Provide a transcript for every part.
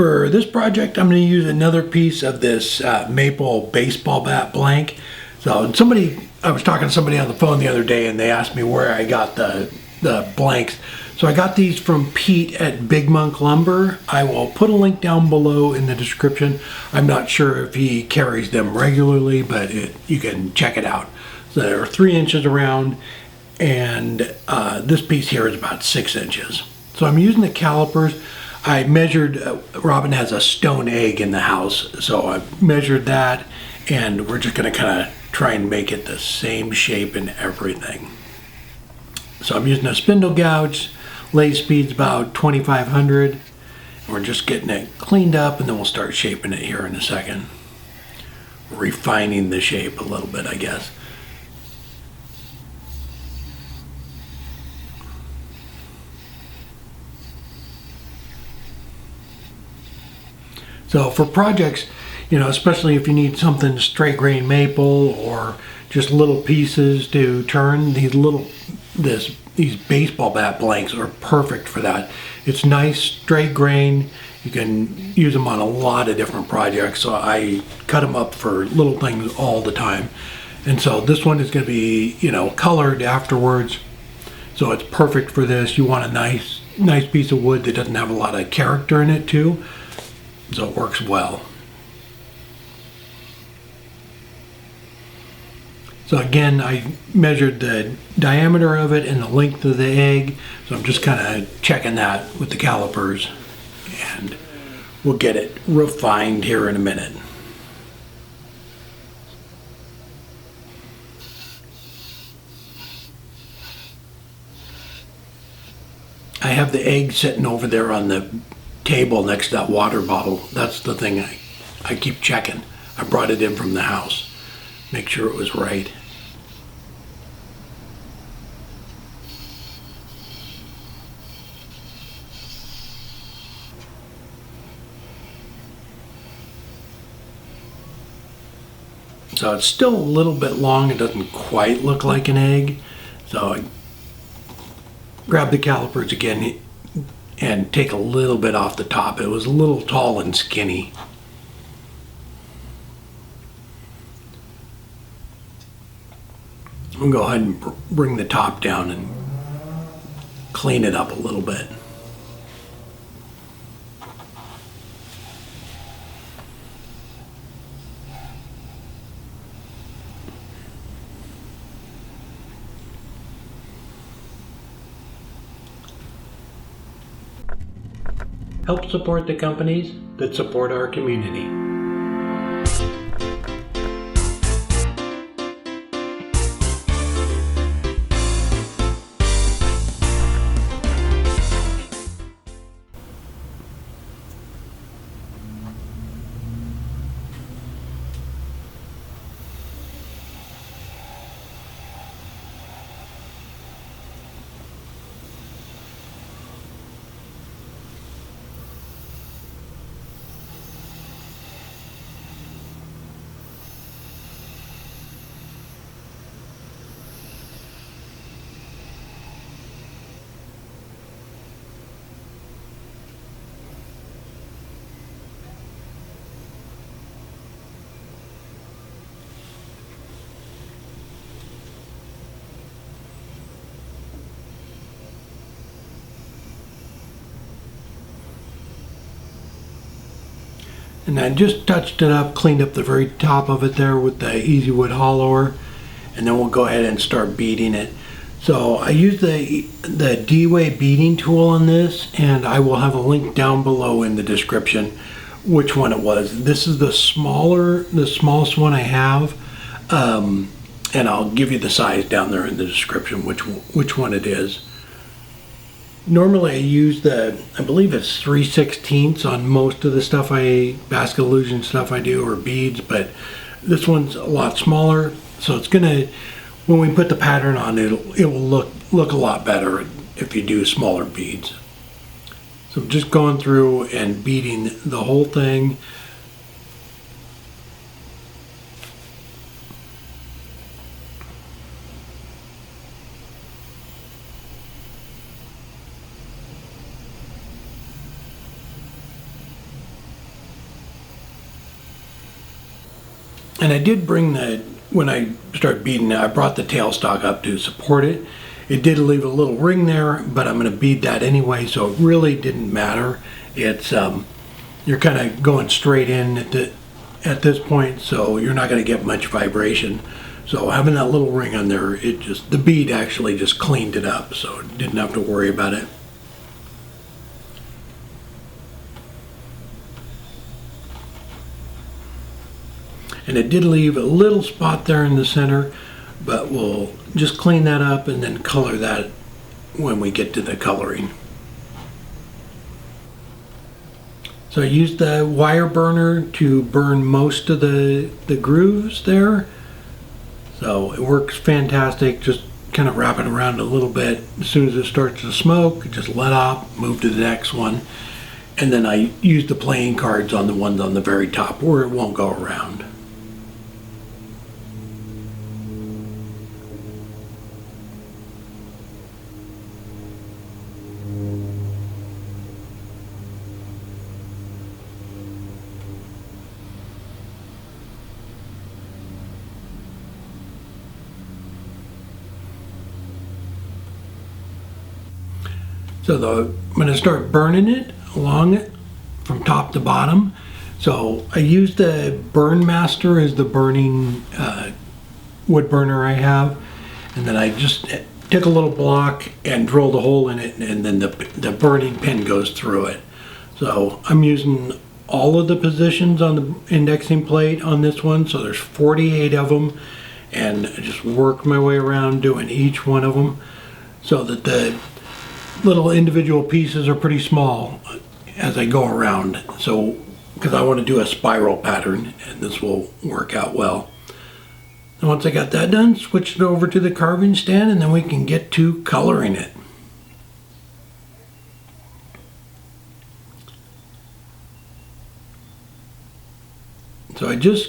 For this project, I'm going to use another piece of this maple baseball bat blank. So I was talking to somebody on the phone the other day, and they asked me where I got the blanks. So I got these from Pete at Big Monk Lumber. I will put a link down below in the description. I'm not sure if he carries them regularly, but you can check it out. So they're 3 inches around, and this piece here is about 6 inches. So I'm using the calipers. I measured, Robin has a stone egg in the house, so I measured that, and we're just going to kind of try and make it the same shape and everything. So I'm using a spindle gouge. Lathe speed's about 2,500. And we're just getting it cleaned up, and then we'll start shaping it here in a second. Refining the shape a little bit, I guess. So for projects, especially if you need something straight grain maple or just little pieces to turn, these baseball bat blanks are perfect for that. It's nice straight grain. You can use them on a lot of different projects. So I cut them up for little things all the time. And so this one is going to be, colored afterwards. So it's perfect for this. You want a nice piece of wood that doesn't have a lot of character in it too. So it works well. So again, I measured the diameter of it and the length of the egg. So I'm just kind of checking that with the calipers, and we'll get it refined here in a minute. I have the egg sitting over there on the table next to that water bottle. That's the thing I keep checking. I brought it in from the house. Make sure it was right. So it's still a little bit long. It doesn't quite look like an egg. So I grab the calipers again and take a little bit off the top. It was a little tall and skinny. I'm going to go ahead and bring the top down and clean it up a little bit. Help support the companies that support our community. And I just touched it up, cleaned up the very top of it there with the Easy Wood Hollower, and then we'll go ahead and start beading it. So I used the D-Way beading tool on this, and I will have a link down below in the description which one it was. This is the smallest one I have, and I'll give you the size down there in the description which one it is. Normally I use I believe it's 3/16 on most of the stuff basket illusion stuff I do, or beads, but this one's a lot smaller, so it's gonna, when we put the pattern on, it will look a lot better if you do smaller beads. So I'm just going through and beading the whole thing. And I did bring when I started beading it, I brought the tailstock up to support it. It did leave a little ring there, but I'm going to bead that anyway, so it really didn't matter. It's you're kind of going straight in at this point, so you're not going to get much vibration. So having that little ring on there, the bead actually just cleaned it up, so didn't have to worry about it. And it did leave a little spot there in the center, but we'll just clean that up and then color that when we get to the coloring. So I used the wire burner to burn most of the grooves there. So it works fantastic. Just kind of wrap it around a little bit. As soon as it starts to smoke, just let off, move to the next one. And then I use the playing cards on the ones on the very top where it won't go around. So I'm going to start burning it along it from top to bottom. So I use the Burn Master as the burning wood burner I have, and then I just take a little block and drill the hole in it, and then the burning pin goes through it. So I'm using all of the positions on the indexing plate on this one, so there's 48 of them, and I just work my way around doing each one of them so that the little individual pieces are pretty small as I go around, so because I want to do a spiral pattern, and this will work out well. And once I got that done, switch it over to the carving stand, and then we can get to coloring it. So I just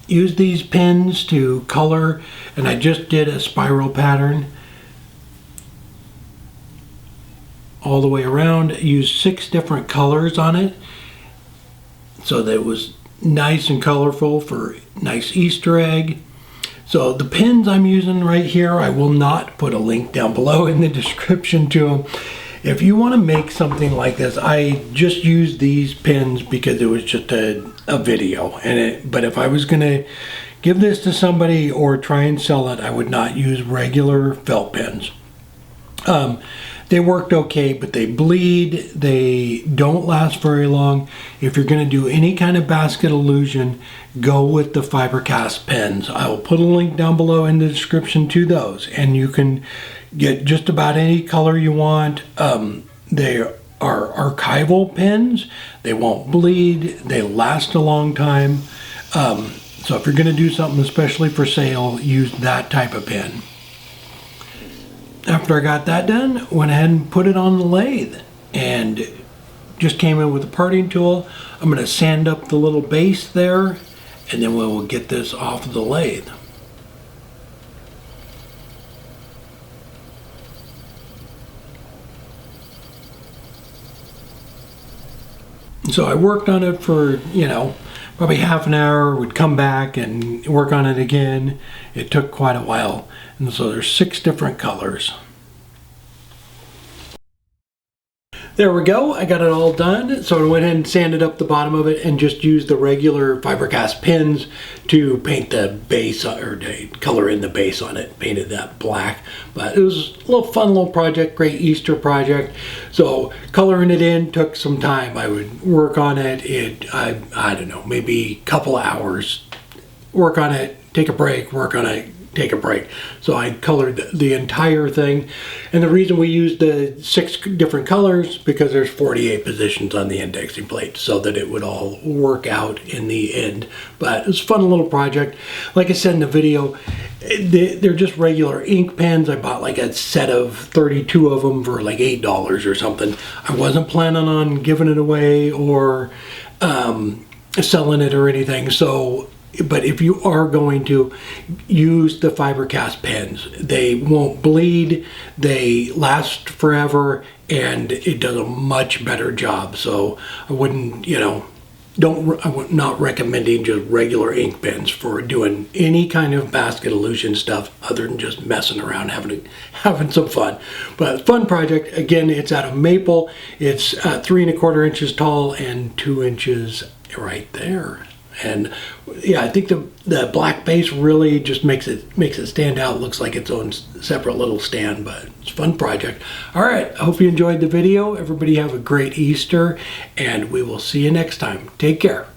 used these pins to color, and I just did a spiral pattern all the way around. Used 6 different colors on it so that it was nice and colorful for nice Easter egg. So the pins I'm using right here, I will not put a link down below in the description to them. If you want to make something like this, I just used these pins because it was just a video, but if I was going to give this to somebody or try and sell it, I would not use regular felt pins. They worked okay, but they bleed, they don't last very long. If you're going to do any kind of basket illusion, go with the fiber cast pens. I will put a link down below in the description to those, and you can get just about any color you want. They are archival pens. They won't bleed, they last a long time. So if you're going to do something especially for sale, use that type of pen. After I got that done, went ahead and put it on the lathe and just came in with a parting tool. I'm going to sand up the little base there, and then we'll get this off of the lathe. So I worked on it for, probably half an hour, would come back and work on it again. It took quite a while. And so there's 6 different colors. There we go, I got it all done. So I went ahead and sanded up the bottom of it and just used the regular fiberglass pins to paint the base, or to color in the base on it, painted that black. But it was a little fun little project, great Easter project. So coloring it in took some time. I would work on it, I don't know, maybe a couple hours. Work on it, take a break, work on it, take a break. So I colored the entire thing, and the reason we used the 6 different colors because there's 48 positions on the indexing plate, so that it would all work out in the end. But it was a fun little project. Like I said in the video, they're just regular ink pens. I bought like a set of 32 of them for like $8 or something. I wasn't planning on giving it away or selling it or anything. So but if you are going to use the fiber cast pens, they won't bleed, they last forever, and it does a much better job. So I wouldn't, I'm not recommending just regular ink pens for doing any kind of basket illusion stuff other than just messing around, having some fun. But fun project. Again, it's out of maple. It's 3 1/4 inches tall and 2 inches right there. And yeah, I think the black base really just makes it stand out. Looks like its own separate little stand, but it's a fun project. All right, I hope you enjoyed the video. Everybody have a great Easter, and we will see you next time. Take care.